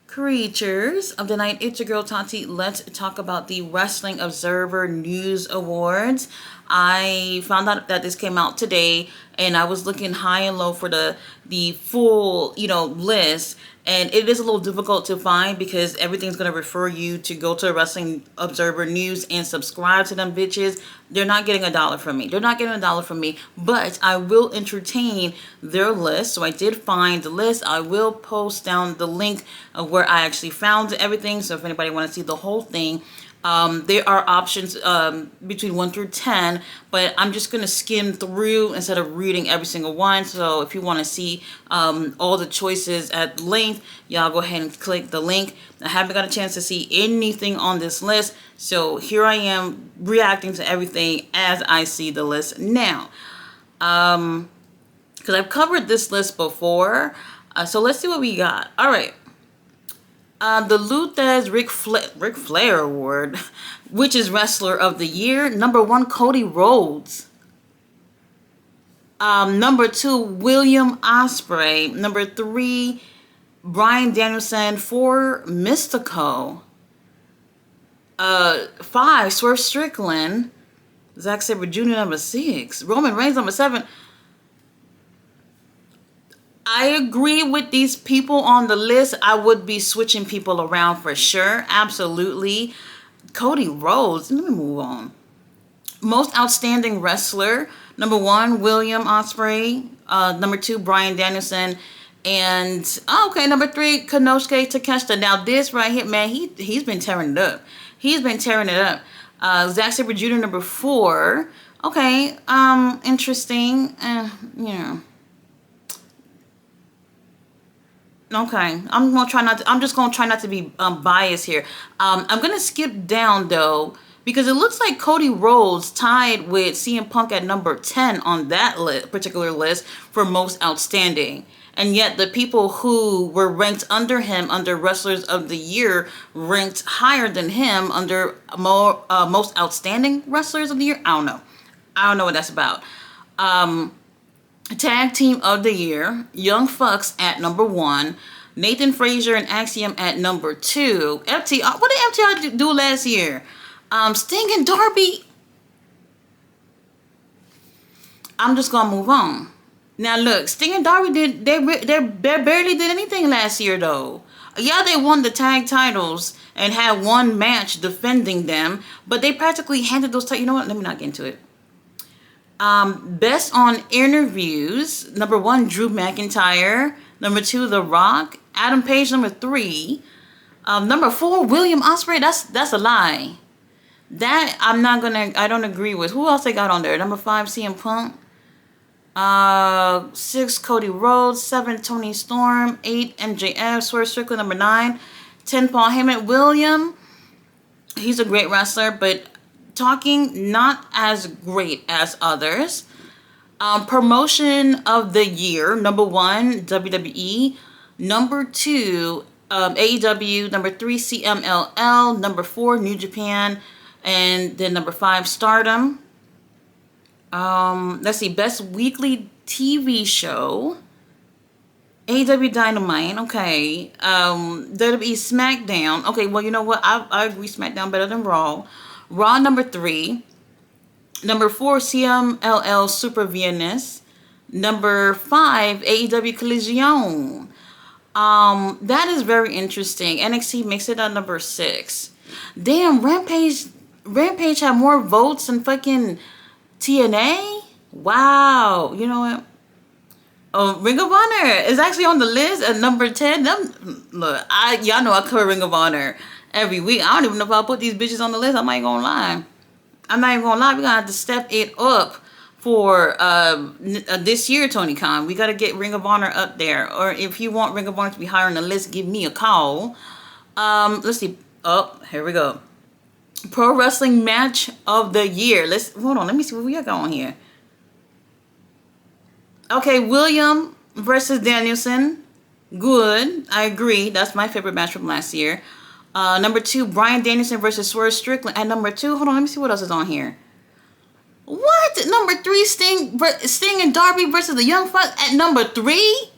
Creatures of the night, it's your girl Tati. Let's talk about the Wrestling Observer News Awards. I found out that this came out today, and I was looking high and low for the full list, and it is a little difficult to find because everything's going to refer you to go to Wrestling Observer News and subscribe to them bitches. They're not getting $1 from me. They're not getting $1 from me, but I will entertain their list. So I did find the list. I will post down the link of where I actually found everything. So if anybody want to see the whole thing, there are options between 1 through 10, but I'm just going to skim through instead of reading every single one. So if you want to see all the choices at length, y'all go ahead and click the link. I haven't got a chance to see anything on this list, so here I am reacting to everything as I see the list now. Because I've covered this list before, so let's see what we got. All right. The Luthez Ric Flair Award, which is Wrestler of the Year. Number 1, Cody Rhodes. Number 2, William Ospreay. Number 3, Bryan Danielson for Mystico. 5, Swerve Strickland. Zack Sabre Jr. number 6. Roman Reigns number 7. I agree with these people on the list. I would be switching people around for sure. Absolutely. Cody Rhodes. Let me move on. Most Outstanding Wrestler. Number 1, William Ospreay. Number 2, Bryan Danielson. And, number 3, Konosuke Takeshita. Now, this right here, man, he's been tearing it up. He's been tearing it up. Zack Sabre Jr. number 4. Okay, interesting. Okay, I'm just gonna try not to be biased here. I'm gonna skip down though because it looks like Cody Rhodes tied with CM Punk at number 10 on that particular list for most outstanding, and yet the people who were ranked under him under Wrestlers of the Year ranked higher than him under most outstanding Wrestlers of the Year. I don't know what that's about. Tag Team of the Year, Young Bucks at number 1, Nathan Frazier and Axiom at number 2. FTR, what did FTR do last year? Sting and Darby. I'm just gonna move on. Now look, Sting and Darby they barely did anything last year though. Yeah, they won the tag titles and had one match defending them, but they practically handed those titles. You know what? Let me not get into it. Best on Interviews, number 1, Drew McIntyre. Number 2, The Rock. Adam Page, number 3. Number 4, William Ospreay. That's a lie. That I don't agree with. Who else they got on there? Number 5, CM Punk. 6, Cody Rhodes. 7, Tony Storm. 8, MJF. Swerve Strickland, number 9. 10, Paul Heyman. William, he's a great wrestler, but talking not as great as others. Promotion of the Year, number 1, WWE. Number 2, AEW. Number 3, CMLL. Number 4, New Japan. And then number 5, Stardom. Let's see, Best Weekly TV Show. AEW Dynamite, okay. WWE SmackDown. Okay, well, you know what? I agree, SmackDown better than Raw. Raw, number 3. Number 4, CMLL Super Viennas. Number 5, AEW Collision. That is very interesting. NXT makes it at number 6. Damn, Rampage had more votes than fucking TNA? Wow. You know what? Oh, Ring of Honor is actually on the list at number 10. Look, y'all know I cover Ring of Honor every week. I don't even know if I'll put these bitches on the list. I'm not even gonna lie. We're gonna have to step it up for this year, Tony Khan. We gotta get Ring of Honor up there. Or if you want Ring of Honor to be higher on the list, give me a call. Let's see. Oh, here we go. Pro Wrestling Match of the Year. Hold on. Let me see what we got on here. Okay, William versus Danielson. Good. I agree. That's my favorite match from last year. Number 2, Bryan Danielson versus Swerve Strickland. At number 2, hold on, let me see what else is on here. What? Number 3, Sting and Darby versus the Young Bucks at number 3?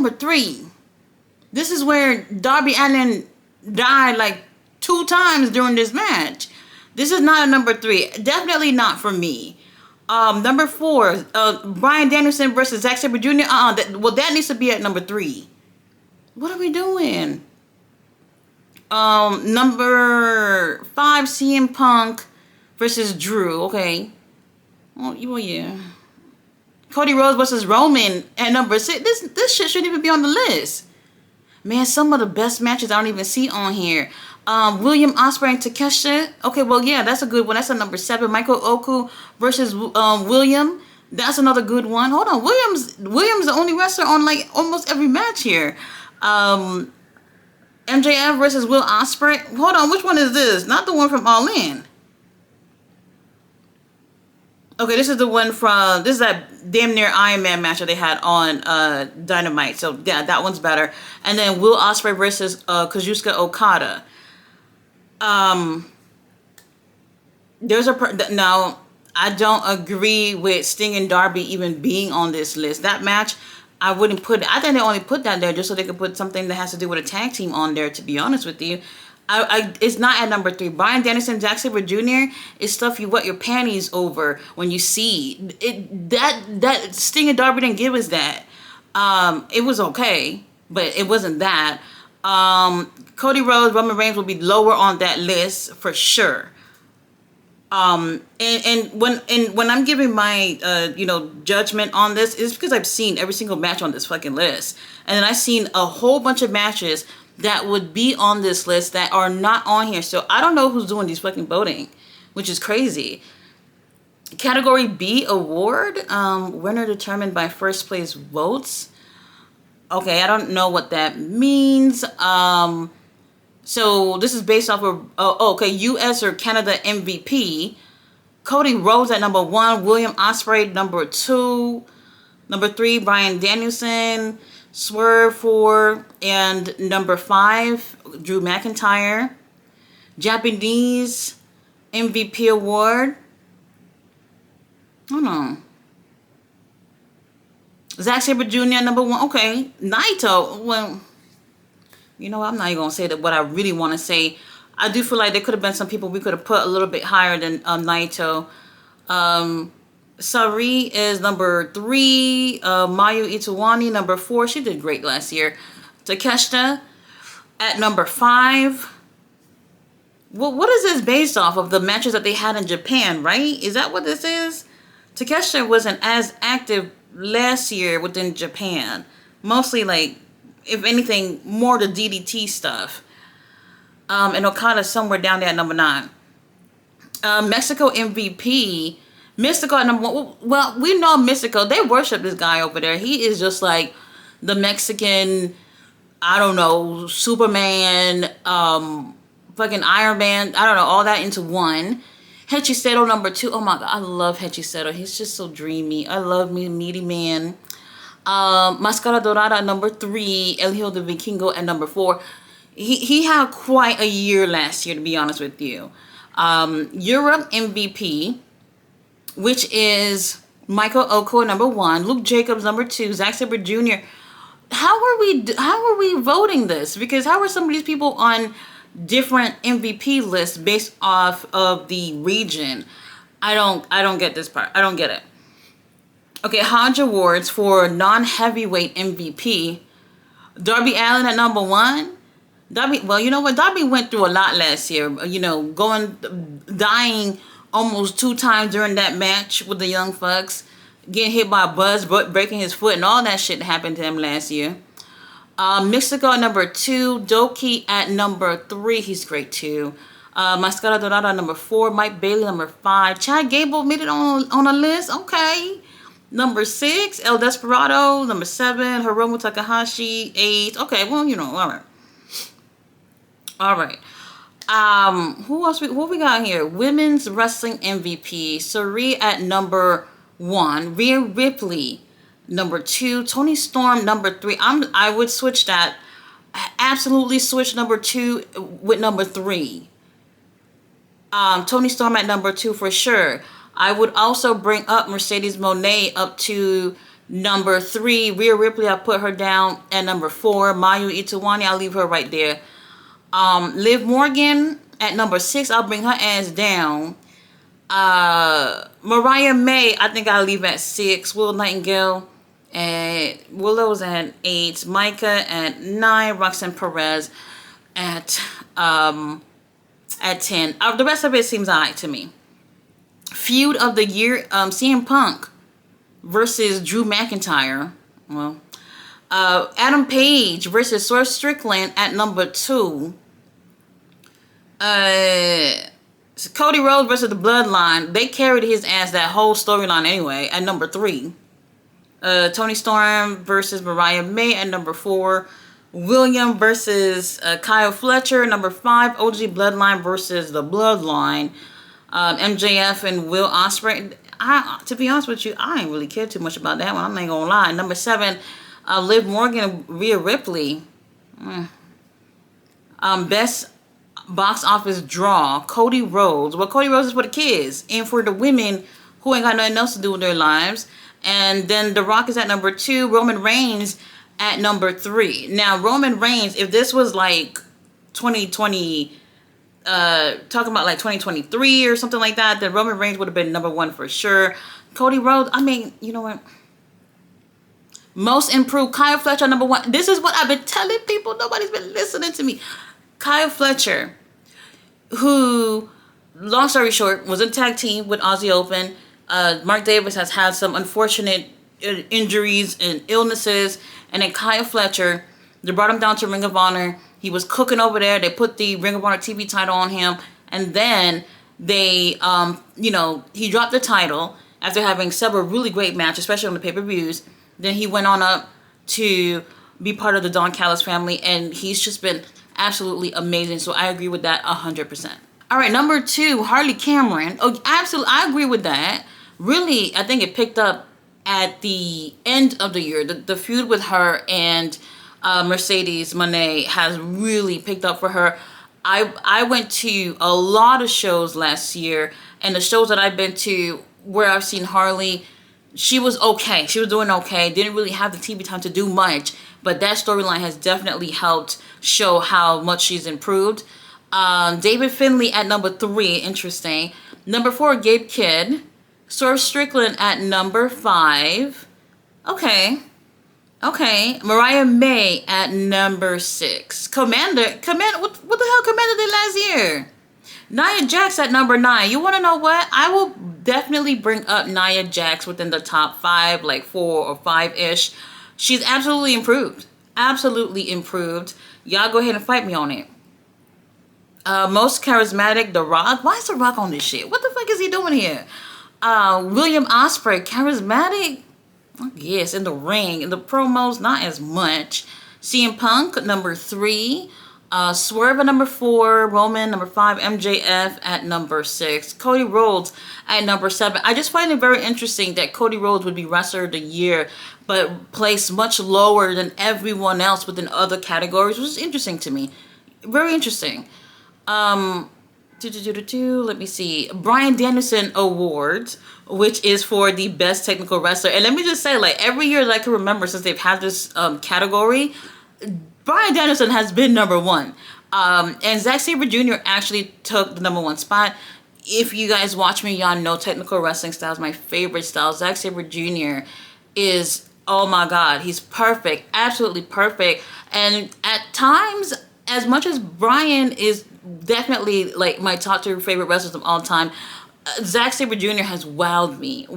number 3. This is where Darby Allin died like 2 times during this match. This is not a number 3. Definitely not for me. Number 4, Bryan Danielson versus Zack Sabre Jr. That needs to be at number 3. What are we doing? Number 5, CM Punk versus Drew. Okay. Well, yeah. Cody Rhodes versus Roman at number 6. This shit shouldn't even be on the list. Man, some of the best matches I don't even see on here. William Ospreay and Takeshita. Okay, well, yeah, that's a good one. That's a number 7. Michael Oku versus William. That's another good one. Hold on. William's the only wrestler on like almost every match here. MJF versus Will Ospreay. Hold on. Which one is this? Not the one from All In. Okay, this is the one from, this is that damn near Iron Man match that they had on Dynamite. So, yeah, that one's better. And then Will Ospreay versus Kazuchika Okada. No, I don't agree with Sting and Darby even being on this list. That match, I wouldn't put, I think they only put that there just so they could put something that has to do with a tag team on there, to be honest with you. It's not at number 3. Bryan Danielson, Zack Sabre Jr. is stuff you wet your panties over when you see it. That Sting and Darby didn't give us that. It was okay, but it wasn't that. Cody Rhodes, Roman Reigns will be lower on that list for sure. And when I'm giving my judgment on this, it's because I've seen every single match on this fucking list, and then I've seen a whole bunch of matches that would be on this list that are not on here. So I don't know who's doing these fucking voting, which is crazy. Category B award, winner determined by first place votes. Okay, I don't know what that means. So this is based off of, US or Canada MVP. Cody Rhodes at number 1, William Ospreay number 2, number 3, Bryan Danielson, Swerve 4, and number 5, Drew McIntyre. Japanese MVP award. Hold on. Zack Sabre Jr. number 1. Okay, Naito. Well, you know what? I'm not even gonna say that what I really want to say. I do feel like there could have been some people we could have put a little bit higher than Naito. Sari is number 3. Mayu Iwatani number 4. She did great last year. Takeshita at number 5. Well, what is this based off of? The matches that they had in Japan, right? Is that what this is? Takeshita wasn't as active last year within Japan. Mostly, like, if anything, more the DDT stuff. And Okada somewhere down there at number 9. Mexico MVP. Mystical at number 1. Well, we know Mystical. They worship this guy over there. He is just like the Mexican, I don't know, Superman, fucking Iron Man. I don't know, all that into one. Hechicero number 2. Oh my God, I love Hechicero. He's just so dreamy. I love me, meaty man. Mascara Dorada at number 3. El Hijo de Vikingo at number 4. He had quite a year last year, to be honest with you. Europe MVP, which is Michael Oko number 1, Luke Jacobs number 2, Zack Sabre Jr. How are we voting this? Because how are some of these people on different MVP lists based off of the region? I don't get this part. I don't get it. Okay, Hodge Awards for non-heavyweight MVP. Darby Allin at number 1. Darby, well, you know what? Darby went through a lot last year. You know, dying almost 2 times during that match with the Young Bucks, getting hit by a bus, breaking his foot, and all that shit happened to him last year. Mexico at number 2. Doki at number 3. He's great too. Mascara Dorada at number 4. Mike Bailey number 5. Chad Gable made it on a list. Okay. Number 6. El Desperado. Number 7. Hiromu Takahashi. 8. Okay, well, you know, all right. All right. Who we got here? Women's Wrestling MVP. Sari at number 1. Rhea Ripley number 2. Toni Storm number 3. I would switch that. Absolutely switch number 2 with number 3. Toni Storm at number 2 for sure. I would also bring up Mercedes Moné up to Number 3, Rhea Ripley, I put her down at number 4. Mayu Iwatani, I'll leave her right there. Liv Morgan at number 6, I'll bring her ass down. Mariah May, I think I'll leave at 6. Will Nightingale at Willow's at 8. Micah at 9. Roxanne Perez at 10. The rest of it seems alright to me. Feud of the year, CM Punk versus Drew McIntyre. Well, Adam Page versus Swerve Strickland at number 2. Cody Rhodes versus the Bloodline. They carried his ass that whole storyline anyway at number 3. Toni Storm versus Mariah May at number 4. William versus Kyle Fletcher, number 5. OG Bloodline versus the Bloodline. MJF and Will Ospreay. To be honest with you, I ain't really care too much about that one. I'm not gonna lie. Number 7, Liv Morgan and Rhea Ripley. Best box office draw, Cody Rhodes. Well, Cody Rhodes is for the kids and for the women who ain't got nothing else to do with their lives. And then The Rock is at number 2. Roman Reigns at number 3. Now, Roman Reigns, if this was like 2020, talking about like 2023 or something like that, then Roman Reigns would have been number 1 for sure. Cody Rhodes, I mean, you know what? Most improved, Kyle Fletcher, number 1. This is what I've been telling people. Nobody's been listening to me. Kyle Fletcher, who, long story short, was in tag team with Aussie Open. Mark Davis has had some unfortunate injuries and illnesses. And then Kyle Fletcher, they brought him down to Ring of Honor. He was cooking over there. They put the Ring of Honor TV title on him. And then they, he dropped the title after having several really great matches, especially on the pay-per-views. Then he went on up to be part of the Don Callis family. And he's just been absolutely amazing. So I agree with that 100%. All right, number 2, Harley Cameron. Oh, absolutely. I agree with that. Really, I think it picked up at the end of the year. The feud with her and Mercedes Moné has really picked up for her. I went to a lot of shows last year, and the shows that I've been to where I've seen Harley, she was okay. She was doing okay. Didn't really have the TV time to do much, but that storyline has definitely helped show how much she's improved. David Finlay at number 3, interesting. Number 4, Gabe Kidd. Swerve Strickland at number 5. Okay. Mariah May at number 6. Commander, what the hell Commander did last year? Nia Jax at number 9. You want to know what? I will definitely bring up Nia Jax within the top 5, like 4 or 5-ish. She's absolutely improved. Absolutely improved. Y'all go ahead and fight me on it. Most charismatic, The Rock. Why is The Rock on this shit? What the fuck is he doing here? William Ospreay, charismatic? Yes, in the ring. In the promos, not as much. CM Punk, number 3. Swerve at number 4. Roman, number 5. MJF at number 6. Cody Rhodes at number 7. I just find it very interesting that Cody Rhodes would be Wrestler of the Year, but placed much lower than everyone else within other categories, which is interesting to me. Very interesting. Let me see. Bryan Danielson Awards, which is for the best technical wrestler. And let me just say, like, every year that I can remember since they've had this category, Bryan Danielson has been number 1. And Zack Sabre Jr. actually took the number 1 spot. If you guys watch me, y'all know technical wrestling style is my favorite style. Zack Sabre Jr. is, oh my God, he's perfect. Absolutely perfect. And at times, as much as Bryan is definitely like my top 2 favorite wrestlers of all time, Zack Sabre Jr. has wowed me.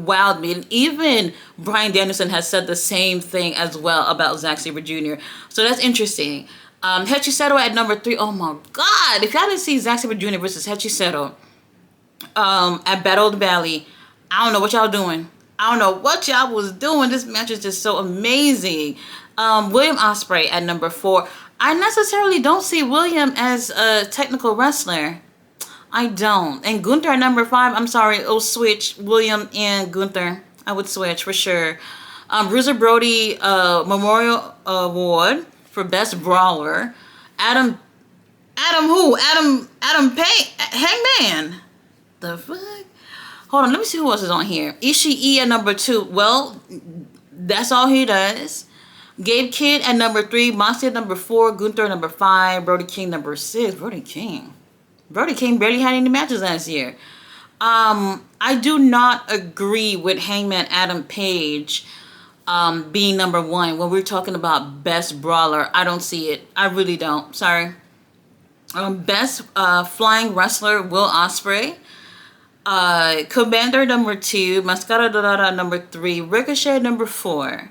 And even Bryan Danielson has said the same thing as well about Zack Sabre Jr. So that's interesting. Hechiseto at number 3. Oh my God. If y'all didn't see Zack Sabre Jr. versus Hechiseto at Battle of the Valley, I don't know what y'all doing. I don't know what y'all was doing. This match is just so amazing. William Ospreay at number 4. I necessarily don't see William as a technical wrestler. I don't. And Gunther at number 5. I'm sorry. Oh, switch William and Gunther. I would switch for sure. Bruiser Brody Memorial Award for Best Brawler. Adam Payne. Hangman. The fuck? Hold on. Let me see who else is on here. Ishii at number 2. Well, That's all he does. Gabe Kidd at number 3, Moxley at number 4, Gunther at number 5, Brody King number 6. Brody King. Brody King barely had any matches last year. I do not agree with Hangman Adam Page being number 1 when we're talking about best brawler. I don't see it. I really don't. Sorry. Best flying wrestler, Will Ospreay. Commander number 2, Mascara Dorada number 3, Ricochet number 4,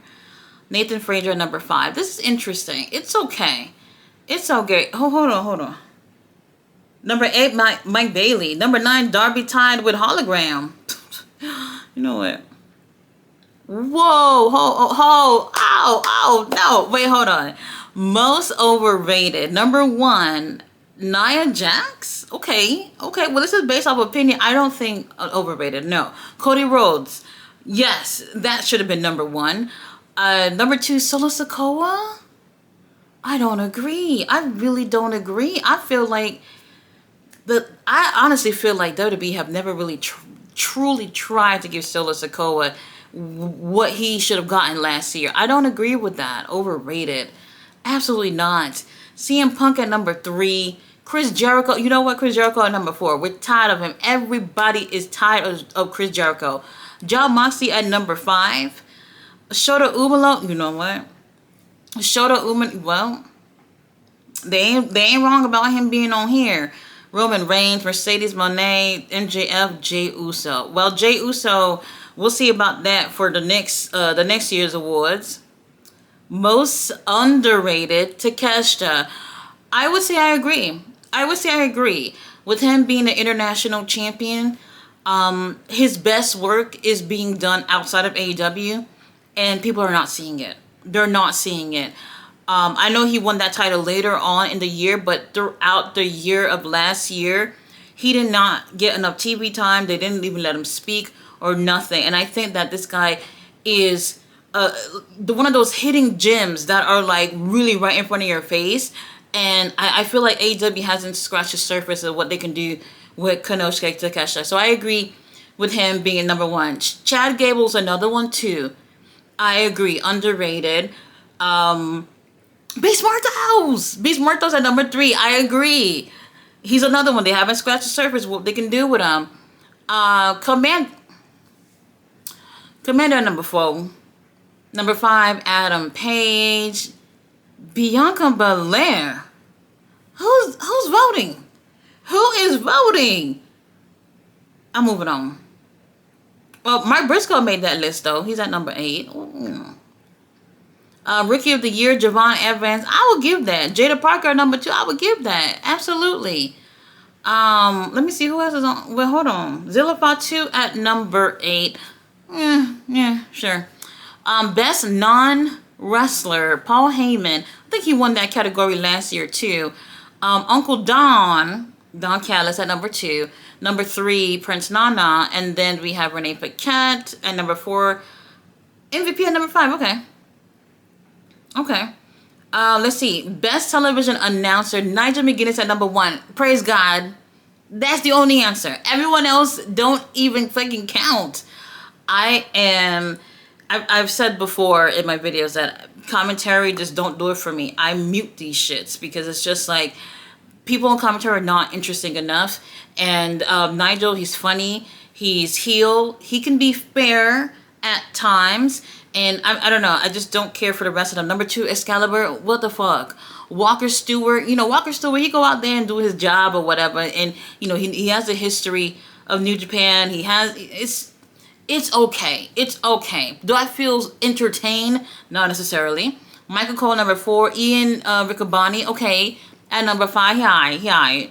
Nathan Frazier number 5. This is interesting. It's okay. It's okay. Hold on. Number 8, Mike Bailey. Number 9, Darby tied with Hologram. You know what? Whoa, ow, no. Wait, hold on. Most overrated. Number 1, Nia Jax? Okay. Well, this is based off opinion. I don't think overrated. No. Cody Rhodes. Yes, that should have been number 1. Number 2, Solo Sikoa? I don't agree. I really don't agree. I honestly feel like WWE have never really truly tried to give Solo Sikoa what he should have gotten last year. I don't agree with that. Overrated. Absolutely not. CM Punk at number 3. Chris Jericho. You know what? Chris Jericho at number 4. We're tired of him. Everybody is tired of Chris Jericho. Jon Moxley at number 5. Shota Umino. You know what? Shota Umino. Well, they ain't wrong about him being on here. Roman Reigns, Mercedes Moné, MJF, Jey Uso. Well, Jey Uso, we'll see about that for the next year's awards. Most underrated, Takeshita. I would say I agree. With him being an international champion, his best work is being done outside of AEW, and people are not seeing it. They're not seeing it. I know he won that title later on in the year, but throughout the year of last year, he did not get enough TV time. They didn't even let him speak or nothing. And I think that this guy is one of those hidden gems that are like really right in front of your face. And I feel like AEW hasn't scratched the surface of what they can do with Konosuke Takeshita. So I agree with him being number 1. Chad Gable's another one too. I agree, underrated. Beast Muertos at number 3. I agree. He's another one. They haven't scratched the surface what they can do with him. Commander at number 4. Number 5, Adam Page. Bianca Belair. Who's voting? Who is voting? I'm moving on. Well, Mark Briscoe made that list though. He's at number 8. Rookie of the Year, Javon Evans. I will give that. Jada Parker at number 2. I would give that. Absolutely. Let me see who else is on. Well, hold on. Zilla Fatu at number 8. Yeah, sure. Best non-wrestler, Paul Heyman. I think he won that category last year too. Uncle Don Callis at number 2. Number 3, Prince Nana. And then we have Renee Paquette at number 4. MVP at number 5. Okay. Let's see. Best television announcer, Nigel McGuinness at number 1. Praise God. That's the only answer. Everyone else don't even fucking count. I've said before in my videos that commentary just don't do it for me. I mute these shits because it's just like people in commentary are not interesting enough. And Nigel, he's funny. He's heel. He can be fair at times. And I don't know. I just don't care for the rest of them. Number 2, Excalibur. What the fuck? Walker Stewart. You know, Walker Stewart, he go out there and do his job or whatever. And, you know, he has a history of New Japan. It's okay. It's okay. Do I feel entertained? Not necessarily. Michael Cole, number 4. Ian Riccaboni. Okay. At number 5, hi.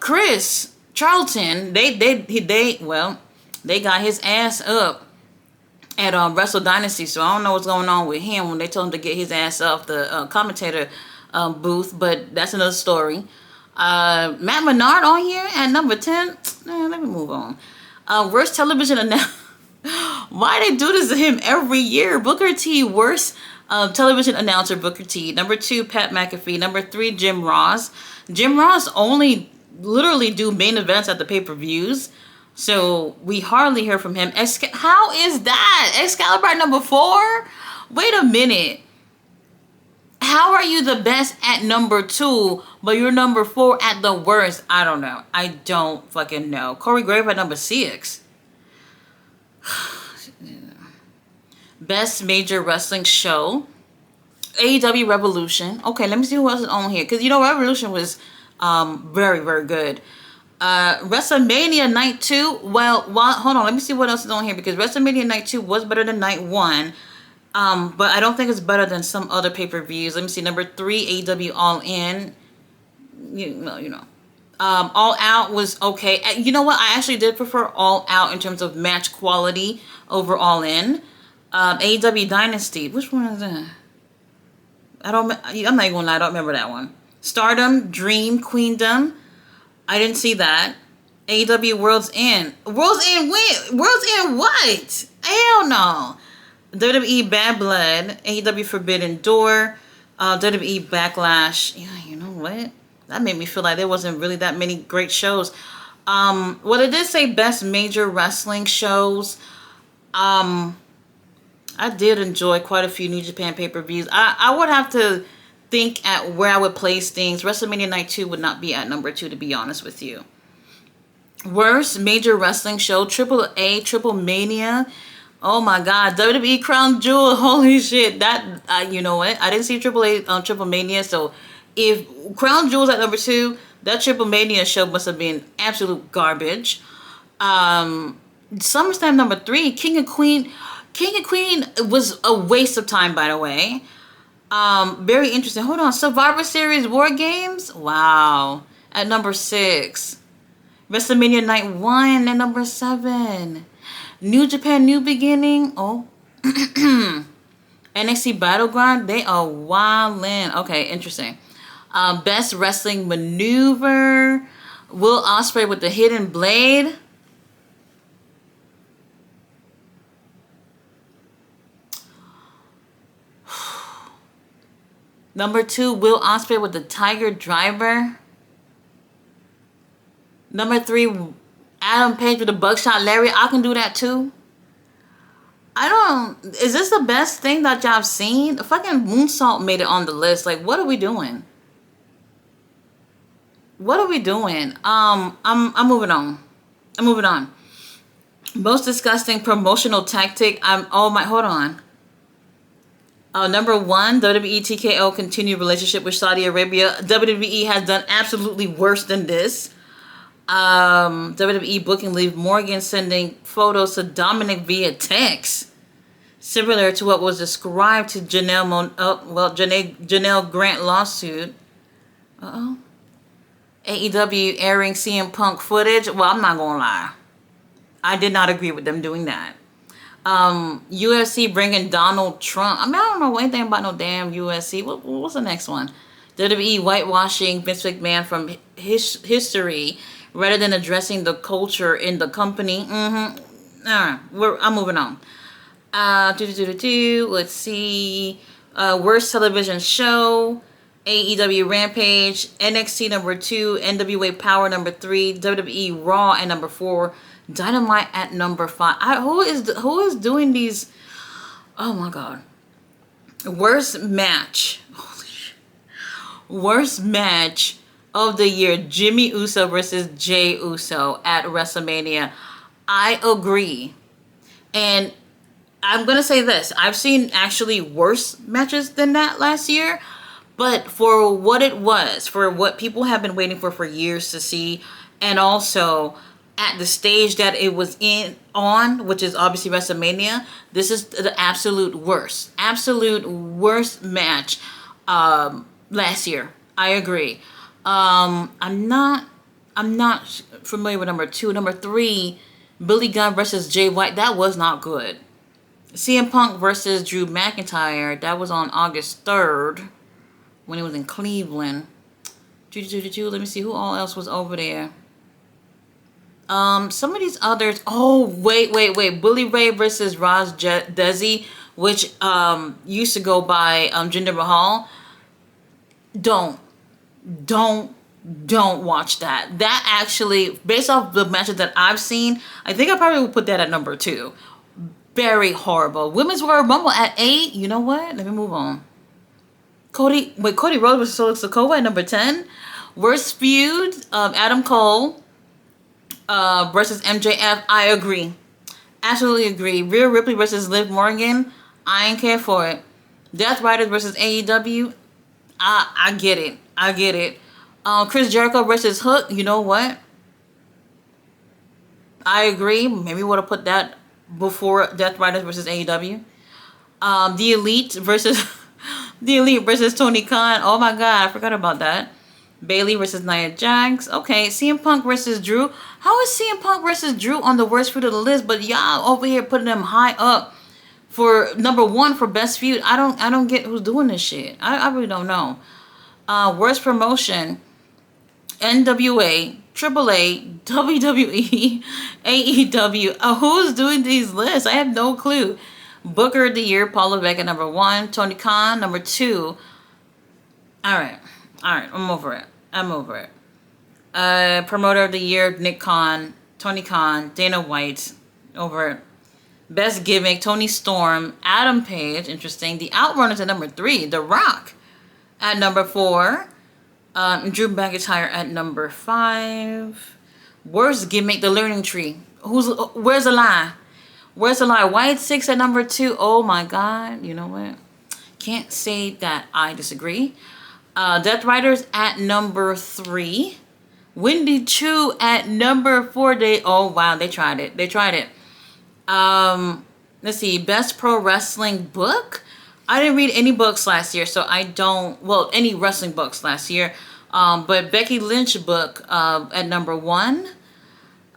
Chris Charlton. They got his ass up at Wrestle Dynasty, so I don't know what's going on with him when they told him to get his ass off the commentator booth, but that's another story. Matt Menard on here at number 10. Let me move on. Worst television announcer. Why they do this to him every year? Booker T, worst television announcer, Booker T. Number 2, Pat McAfee. Number 3, Jim Ross. Jim Ross only literally do main events at the pay-per-views. So we hardly hear from him. How is that? Excalibur at number 4? Wait a minute. How are you the best at number 2, but you're number 4 at the worst? I don't know. I don't fucking know. Corey Grave at number 6. Best major wrestling show. AEW Revolution. Okay, let me see who else is on here. Because, Revolution was very, very good. WrestleMania Night 2. Well, hold on. Let me see what else is on here. Because WrestleMania Night 2 was better than Night 1. But I don't think it's better than some other pay-per-views. Let me see. Number 3, AEW All In. All Out was okay. You know what? I actually did prefer All Out in terms of match quality over All In. AEW Dynasty. Which one is that? I'm not even gonna lie, I don't remember that one. Stardom, Dream, Queendom. I didn't see that. AEW World's End. World's End when? World's End what? Hell no. WWE Bad Blood. AEW Forbidden Door. WWE Backlash. Yeah, you know what? That made me feel like there wasn't really that many great shows. Well, it did say best major wrestling shows. I did enjoy quite a few New Japan pay-per-views. I would have to think at where I would place things. WrestleMania Night 2 would not be at number 2, to be honest with you. Worst major wrestling show, Triple A, Triple Mania. Oh my God, WWE Crown Jewel. Holy shit. That, you know what? I didn't see Triple A on Triple Mania, so if Crown Jewel's at number 2, that Triple Mania show must have been absolute garbage. SummerSlam number 3, King and Queen. King and Queen was a waste of time, by the way. Very interesting. Hold on. Survivor Series War Games? Wow. At number 6. WrestleMania Night 1 at number 7. New Japan New Beginning. Oh. NXT Battleground. They are wildin'. Okay, interesting. Best Wrestling Maneuver. Will Ospreay with the Hidden Blade. Number 2, Will Ospreay with the Tiger Driver. Number 3, Adam Page with the Buckshot Lariat. I can do that too. Is this the best thing that y'all have seen? The fucking Moonsault made it on the list. Like, what are we doing? What are we doing? I'm moving on. I'm moving on. Most disgusting promotional tactic. Hold on. Number 1, WWE TKO continued relationship with Saudi Arabia. WWE has done absolutely worse than this. WWE booking Liv Morgan sending photos to Dominic via text, similar to what was described to Janelle Grant lawsuit. AEW airing CM Punk footage. Well, I'm not gonna lie, I did not agree with them doing that. UFC bringing Donald Trump. I don't know anything about no damn UFC. What's the next one? WWE whitewashing Vince McMahon from history rather than addressing the culture in the company. All right, I'm moving on. Let's see. Worst television show. AEW Rampage. NXT number 2. NWA Power number 3. WWE Raw at number 4. Dynamite at number 5. Who is doing these? Oh my God. Worst match. Holy shit. Worst match of the year. Jimmy Uso versus Jey Uso at WrestleMania. I agree. And I'm going to say this. I've seen actually worse matches than that last year. But for what it was, for what people have been waiting for years to see, and also at the stage that it was on, which is obviously WrestleMania, this is the absolute worst match last year. I agree. I'm not familiar with number 2. Number 3, Billy Gunn versus Jay White. That was not good. CM Punk versus Drew McIntyre. That was on August 3rd when it was in Cleveland. Let me see who all else was over there. Some of these others. Oh, wait. Bully Ray versus Raj Desi, which used to go by Jinder Mahal. Don't don't watch that. That actually, based off the matches that I've seen, I think I probably would put that at number 2. Very horrible. Women's Royal Rumble at 8. You know what? Let me move on. Cody Rhodes versus Solo Sikoa at number 10. Worst feud, Adam Cole versus MJF. I agree. Absolutely agree. Rhea Ripley versus Liv Morgan. I ain't care for it. Death Riders versus AEW. I get it. I get it. Chris Jericho versus Hook. You know what? I agree. Maybe would have put that before Death Riders versus AEW. The Elite versus The Elite versus Tony Khan. Oh my god, I forgot about that. Bailey versus Nia Jax. Okay, CM Punk versus Drew. How is CM Punk versus Drew on the worst feud of the list, but y'all over here putting them high up for number 1 for best feud? I don't get who's doing this shit. I really don't know. Worst promotion: NWA, AAA, WWE, AEW. Who's doing these lists? I have no clue. Booker of the Year, Paul Levesque at number 1. Tony Khan, number 2. Alright, I'm over it. Promoter of the Year, Nick Khan, Tony Khan, Dana White, over it. Best Gimmick, Tony Storm, Adam Page, interesting. The Outrunners at number 3. The Rock at number 4. Drew McIntyre at number 5. Worst Gimmick, The Learning Tree. Where's the lie? Where's the lie? White 6 at number 2. Oh my god. You know what? Can't say that I disagree. Death Riders at number 3. Wendy Chu at number 4. Oh wow, they tried it. Let's see. Best Pro Wrestling Book. I didn't read any books last year, so I don't, well, any wrestling books last year. But Becky Lynch book at number 1.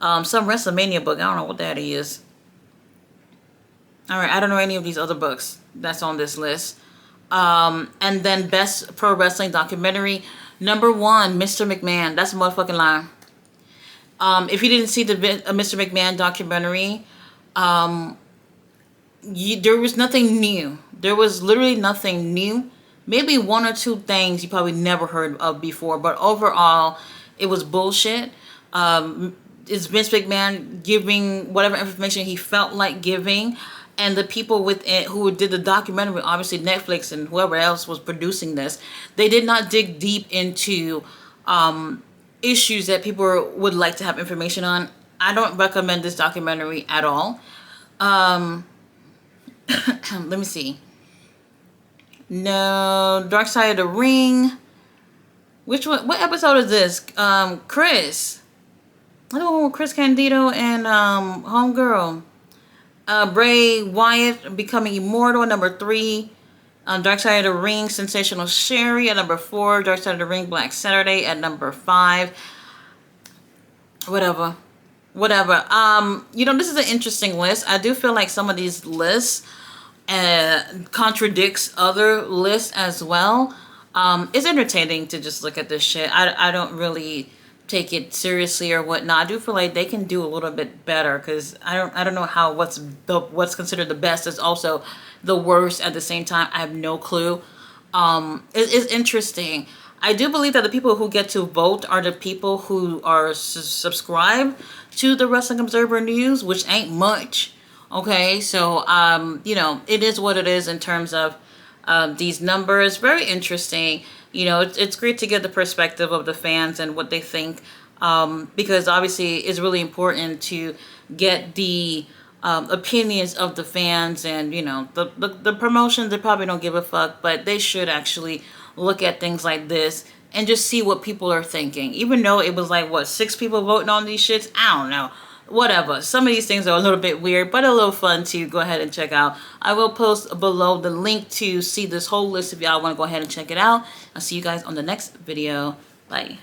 Some WrestleMania book. I don't know what that is. Alright, I don't know any of these other books that's on this list. And then Best Pro Wrestling Documentary. Number 1, Mr. McMahon. That's a motherfucking lie. If you didn't see the Mr. McMahon documentary, there was nothing new. There was literally nothing new. Maybe 1 or 2 things you probably never heard of before, but overall, it was bullshit. It's Vince McMahon giving whatever information he felt like giving, and the people with it who did the documentary, obviously Netflix and whoever else was producing this, they did not dig deep into issues that people would like to have information on. I don't recommend this documentary at all. Let me see. No, Dark Side of the Ring. Which one? What episode is this? Chris. I don't know, Chris Candido and Homegirl. Bray Wyatt becoming immortal at number 3. Dark Side of the Ring, Sensational Sherry at number 4. Dark Side of the Ring, Black Saturday at number 5. Whatever. You know, this is an interesting list. I do feel like some of these lists contradicts other lists as well. It's entertaining to just look at this shit. I don't really take it seriously or whatnot. I do feel like they can do a little bit better, because I don't know how what's considered the best is also the worst at the same time. I have no clue. It's interesting. I do believe that the people who get to vote are the people who are subscribed to the Wrestling Observer News, which ain't much. Okay, so you know, it is what it is in terms of these numbers. Very interesting. You know, it's great to get the perspective of the fans and what they think, because obviously it's really important to get the opinions of the fans. And you know, the promotions, they probably don't give a fuck, but they should actually look at things like this and just see what people are thinking. Even though it was like, what, 6 people voting on these shits? I don't know. Whatever. Some of these things are a little bit weird, but a little fun to go ahead and check out. I will post below the link to see this whole list if y'all want to go ahead and check it out. I'll see you guys on the next video. Bye.